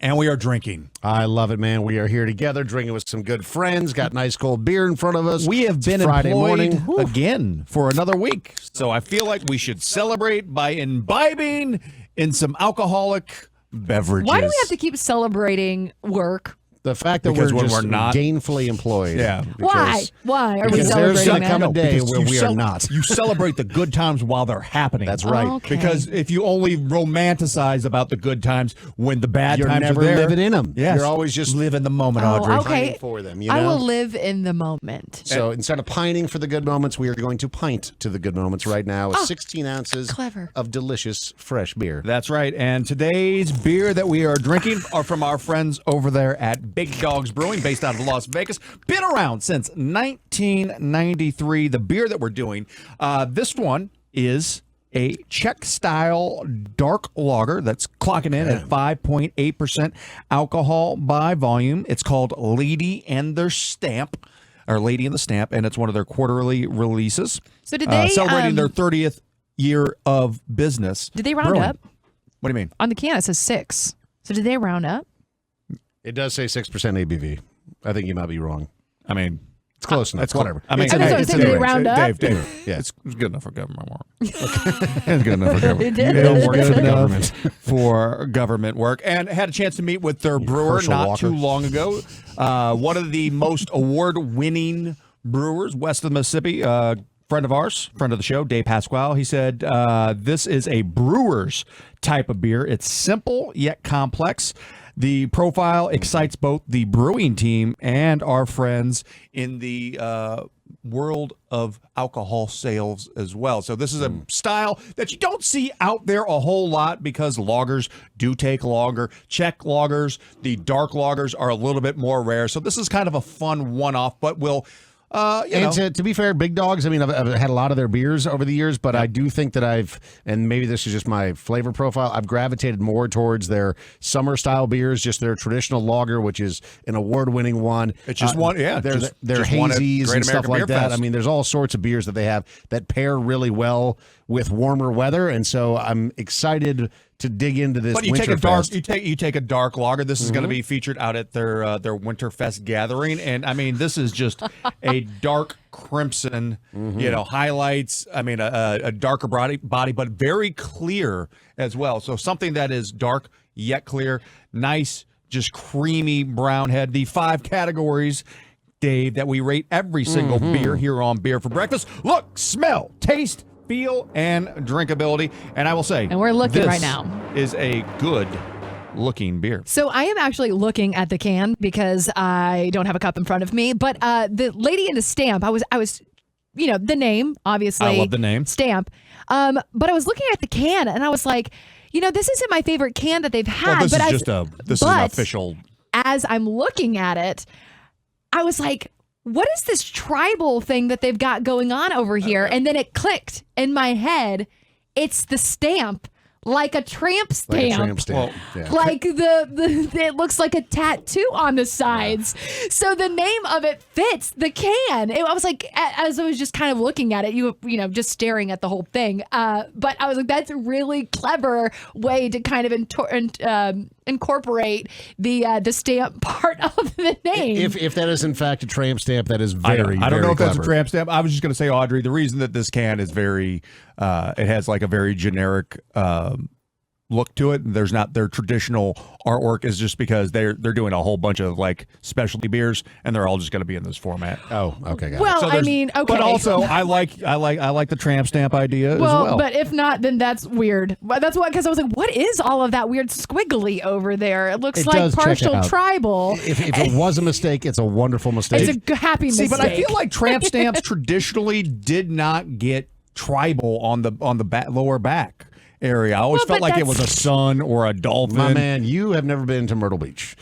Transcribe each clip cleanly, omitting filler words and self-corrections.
And we are drinking. I love it, man. We are here together, drinking with some good friends. Got nice cold beer in front of us. We have been Friday employed morning again for another week. So I feel like we should celebrate by imbibing in some alcoholic beverages. Why do we have to keep celebrating work? The fact that Because we're when just we're not- gainfully employed. Yeah. Why? Why are we because there's celebrating gonna that? come a day because where you we are not. You celebrate the good times while they're happening. That's right. Okay. Because if you only romanticize about the good times when the bad You're times never are there, living in them. Yes. You're always just live in the moment, Audrey. Oh, okay. pining for them. You know? I will live in the moment. So instead of pining for the good moments, we are going to pint to the good moments right now with 16 ounces clever. of delicious fresh beer. That's right. And today's beer that we are drinking are from our friends over there at Big Dogs Brewing, based out of Las Vegas. Been around since 1993. The beer that we're doing, this one is a Czech-style dark lager that's clocking in at 5.8% alcohol by volume. It's called Lady and the Stamp, and it's one of their quarterly releases. So did they celebrating their 30th year of business? Did they round brewing. up? What do you mean? On the can it says 6. So did they round up? It does say 6% ABV. I think you might be wrong. I mean, It's close enough. that's Whatever. I mean, It's- that's what I'm it's saying, in did the they round range. up? Dave, Yeah. it's good enough for government work. It's good enough for government. It is. You don't work Good for for the government. government for government work, and had a chance to meet with their brewer Herschel not Walker. too long ago. One of the most award-winning brewers west of the Mississippi. Friend of ours, friend of the show, Dave Pasquale. He said this is a brewer's type of beer. It's simple yet complex. The profile excites both the brewing team and our friends in the world of alcohol sales as well. So this is a style that you don't see out there a whole lot because lagers do take longer. Czech lagers, the dark lagers are a little bit more rare. So this is kind of a fun one-off, but will you know. And to be fair, Big Dogs, I mean, I've had a lot of their beers over the years, but I do think that and maybe this is just my flavor profile, I've gravitated more towards their summer style beers, just their traditional lager, which is an award-winning one. It's just one, yeah. Their just hazies won at and Great stuff American like Beer that. Fest. I mean, there's all sorts of beers that they have that pair really well with warmer weather, and so I'm excited to dig into this. But you take a dark, Winterfest. you take a dark lager. This is going to be featured out at their Winterfest gathering, and I mean, this is just a dark crimson. Highlights. I mean, a darker body, but very clear as well. So something that is dark yet clear, nice, just creamy brown head. The 5 categories, Dave, that we rate every single beer here on Beer for Breakfast. Look, smell, taste, feel, and drinkability. And I will say, And we're looking this right now. is a good looking beer. So I am actually looking at the can because I don't have a cup in front of me. But the Lady in the Stamp, I was, the name, obviously. I love the name. Stamp. But I was looking at the can and I was like, this isn't my favorite can that they've had. Well, this but is this is an official. As I'm looking at it, I was like, what is this tribal thing that they've got going on over here? And then it clicked in my head. It's the stamp, like a tramp stamp. Like a tramp stamp. Well, yeah. Like the it looks like a tattoo on the sides. So the name of it fits the can. I was like, as I was just kind of looking at it, just staring at the whole thing. But I was like, that's a really clever way to kind of incorporate the stamp part of the name. If that is in fact a tramp stamp, that is I very, don't know very if that's a clever. tramp stamp. I was just going to say, Audrey, the reason that this can is very, it has like a very generic look to it. There's not their traditional artwork is just because they're doing a whole bunch of like specialty beers and they're all just going to be in this format. Oh, okay, got it. well, So I there's- mean, okay. But also, I like the tramp stamp idea as well, well. but if not, then that's weird. But that's why, because I was like, what is all of that weird squiggly over there? It looks It like does check partial out. tribal. If it was a mistake, it's a wonderful mistake. It's a happy See, mistake. but I feel like tramp stamps traditionally did not get tribal on the lower back area. I always Well, felt but like it was a sun or a dolphin. My man, you have never been to Myrtle Beach.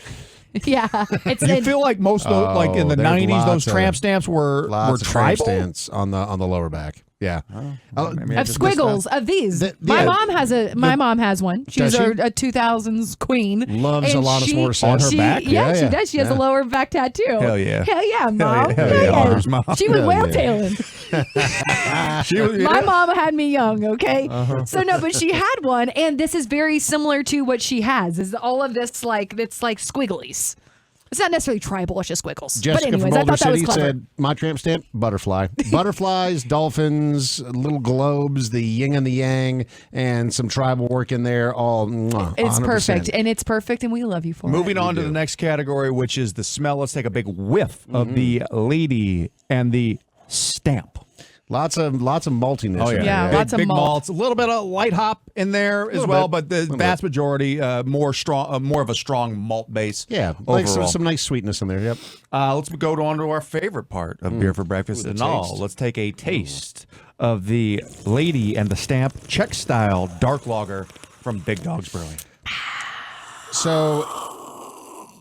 yeah, it's You feel like most of those, like in the there's 90s, those lots of- tramp stamps were Lots of tramp tribal. stamps on the lower back. Yeah. Maybe I Of just missed squiggles of these. My yeah. mom has one. She's Does she? a 2000s queen. Loves And Alanis Morissette. On her she- back? Yeah, Yeah, she yeah. does. She has a lower back tattoo. Hell yeah. Hell yeah, mom. Hell yeah. Audrey's mom. She was Hell whale yeah. tailing. She was, My mom had me young, okay? Uh-huh. So no, but she had one, and this is very similar to what she has. Is all of this it's like squigglies. It's not necessarily tribal, it's just squiggles. Jessica but anyways, from I Boulder thought that was City clever. said, my tramp stamp, butterfly. Butterflies, dolphins, little globes, the yin and the yang, and some tribal work in there. All mwah, It's 100%. perfect, and it's perfect, and we love you for it. Moving on to the next category, which is the smell. Let's take a big whiff of the lady and the stamp. Lots of maltiness. Oh, in Yeah, there. lots of big malt. malts, a little bit of light hop in there as well, bit. but the vast majority more of a strong malt base. Yeah, like overall. some nice sweetness in there. Yep. Let's go on to our favorite part of beer for breakfast Ooh, the and all. taste. Let's take a taste of the lady and the stamp Czech style dark lager from Big Dogs Brewing. So,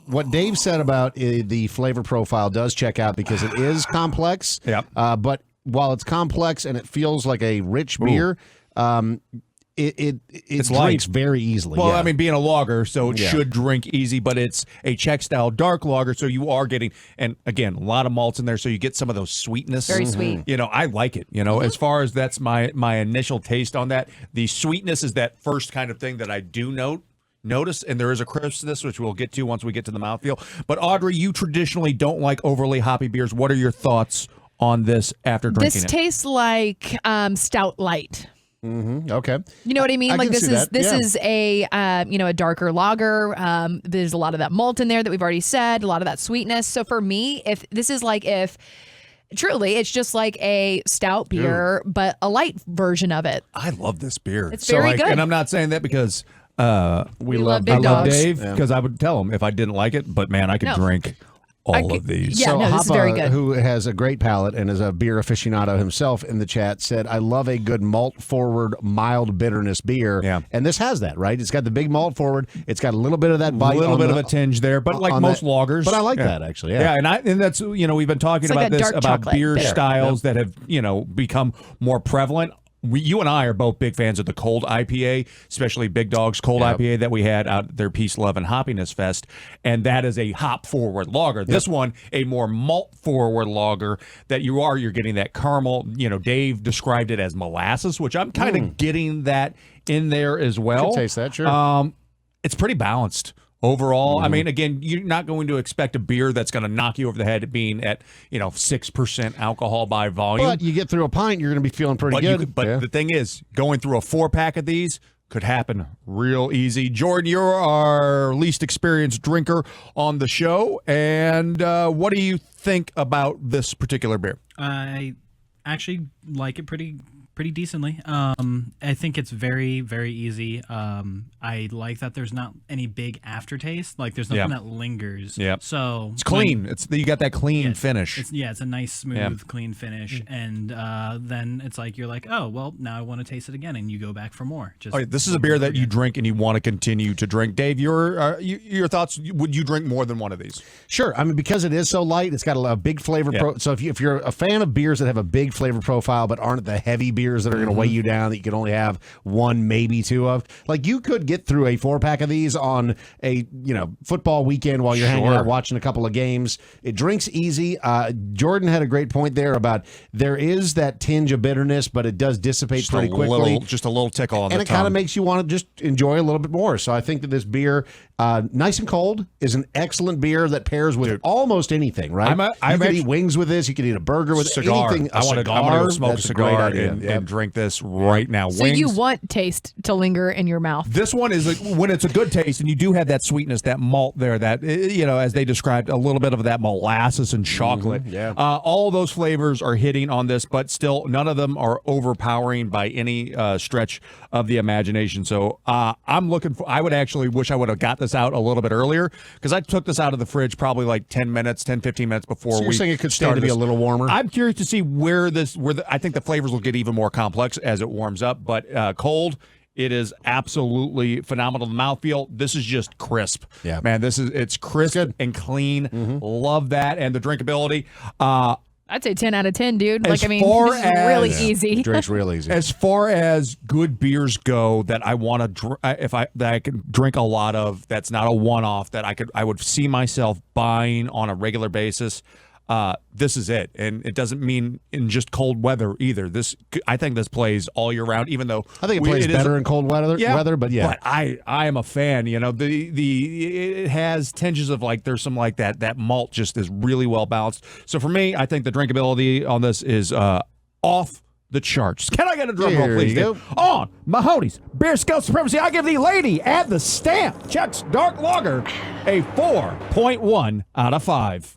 what Dave said about the flavor profile does check out because it is complex. Yep. But while it's complex and it feels like a rich beer, it It's drinks light. very easily. Well, yeah. I mean, being a lager, so it Yeah. should drink easy, but it's a Czech style dark lager, so you are getting, and again, a lot of malts in there, so you get some of those sweetness. Very sweet. You know, I like it. You know, as far as that's my initial taste on that. The sweetness is that first kind of thing that I do notice, and there is a crispness, which we'll get to once we get to the mouthfeel. But Audrey, you traditionally don't like overly hoppy beers. What are your thoughts on this after drinking This it? tastes like stout light. Okay. You know what I mean? I Like can this see is that, this yeah. is a a darker lager. There's a lot of that malt in there that we've already said. A lot of that sweetness. So for me, if truly it's just like a stout beer, but a light version of it. I love this beer. It's very good. And I'm not saying that because We love I Big love Dogs. Dave because I would tell him if I didn't like it, but man, I could No. drink all of these. Yeah, So no, this is very good. who has a great palate and is a beer aficionado himself in the chat, said, I love a good malt forward, mild bitterness beer. Yeah. And this has that, right? It's got the big malt forward. It's got a little bit of that A bite. little on bit the- of a tinge there, but like on most that- lagers. But I like Yeah. that, actually. Yeah. and that's we've been talking It's like about a this dark about chocolate beer bitter. styles that have become more prevalent. You and I are both big fans of the cold IPA, especially Big Dog's cold Yep. IPA that we had out at their Peace, Love, and Hoppiness Fest, and that is a hop forward lager. This one, a more malt forward lager that you're getting that caramel. You know, Dave described it as molasses, which I'm kind of getting that in there as well. Could taste that, sure. It's pretty balanced. Overall, I mean, again, you're not going to expect a beer that's going to knock you over the head being at 6% alcohol by volume. But you get through a pint, you're going to be feeling pretty But, good. Yeah. the thing is, going through a 4-pack of these could happen real easy. Jordan, you're our least experienced drinker on the show, and what do you think about this particular beer? I actually like it pretty decently. I think it's very, very easy. I like that there's not any big aftertaste. Like there's nothing Yeah. that lingers. Yeah. So It's clean. You got that clean finish. It's a nice, smooth, Yeah. clean finish, and then it's like you're like, oh well, now I want to taste it again, and you go back for more. Just All right, this is a beer that you drink and you want to continue to drink. Dave, your thoughts? Would you drink more than one of these? Sure. I mean, because it is so light, it's got a big flavor. Yeah. So if you're a fan of beers that have a big flavor profile but aren't the heavy beers that are going to weigh you down, that you can only have one, maybe two of, like you could get through a 4-pack of these on a football weekend while you're hanging Sure. out watching a couple of games. It drinks easy. Jordan had a great point there about there is that tinge of bitterness, but it does dissipate pretty quickly. Just a little tickle on And the it kind tongue. of makes you want to just enjoy a little bit more. So I think that this beer, nice and cold, is an excellent beer that pairs with almost anything, right? I'm you could actually- eat wings with this. You could eat a burger with cigar. anything. I want to go smoke a That's cigar great idea. and, Yep. and drink this right now. So Wings. you want taste to linger in your mouth. This one is when it's a good taste, and you do have that sweetness, that malt there, that as they described, a little bit of that molasses and chocolate. yeah. All those flavors are hitting on this, but still, none of them are overpowering by any stretch of the imagination. So I'm looking for. I would actually wish I would have got this out a little bit earlier because I took this out of the fridge probably like 10 minutes, 10, 15 minutes before So we you're saying it could stand started to be a this. little warmer? I'm curious to see I think the flavors will get even more complex as it warms up, but cold. It is absolutely phenomenal. The mouthfeel, this is just crisp. Yeah. Man, it's crisp and clean. Love that. And the drinkability. I'd say 10 out of 10, dude. As Like, I mean, far this is really as- easy. Drink's real easy. As far as good beers go, that I want to, that I can drink a lot of, that's not a one-off, that I would see myself buying on a regular basis. This is it, and it doesn't mean in just cold weather either. I think this plays all year round, even though I think it plays better in cold weather. yeah, Weather, but yeah, But I am a fan. You know, it has tinges of like there's some like that malt just is really well balanced. So for me, I think the drinkability on this is off the charts. Can I get a drum roll, Here please? you Dave? On Mahoney's Beer Scout Supremacy, I give the lady at the stamp Chuck's Dark Lager a 4.1 out of 5.